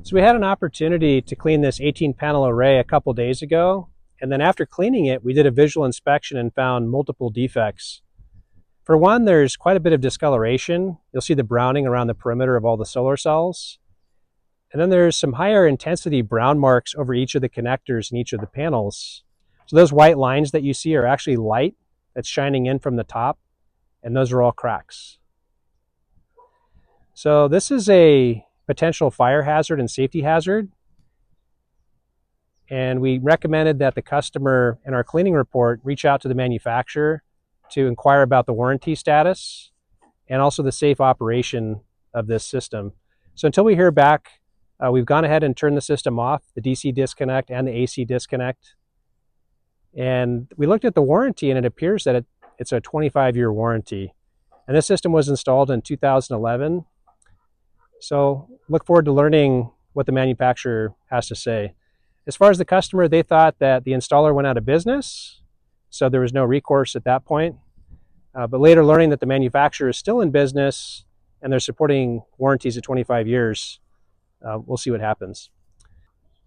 So we had an opportunity to clean this 18 panel array a couple days ago, and then after cleaning it, we did a visual inspection and found multiple defects. For one, there's quite a bit of discoloration. You'll see the browning around the perimeter of all the solar cells. And then there's some higher intensity brown marks over each of the connectors in each of the panels. So those white lines that you see are actually light that's shining in from the top, and those are all cracks. So this is a potential fire hazard and safety hazard. And we recommended that the customer in our cleaning report reach out to the manufacturer to inquire about the warranty status and also the safe operation of this system. So until we hear back, we've gone ahead and turned the system off, the DC disconnect and the AC disconnect. And we looked at the warranty, and it appears that it's a 25-year warranty. And this system was installed in 2011. So look forward to learning what the manufacturer has to say. As far as the customer, they thought that the installer went out of business, so there was no recourse at that point. But later learning that the manufacturer is still in business and they're supporting warranties of 25 years, we'll see what happens.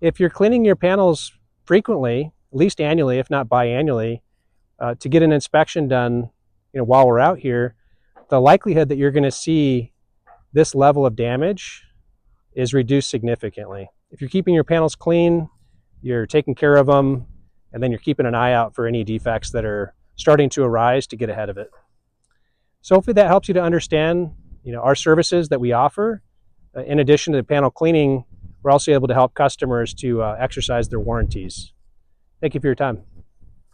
If you're cleaning your panels frequently, at least annually, if not biannually, to get an inspection done, while we're out here, the likelihood that you're going to see this level of damage is reduced significantly. If you're keeping your panels clean, you're taking care of them, and then you're keeping an eye out for any defects that are starting to arise to get ahead of it. So hopefully that helps you to understand, our services that we offer. In addition to the panel cleaning, we're also able to help customers to exercise their warranties. Thank you for your time.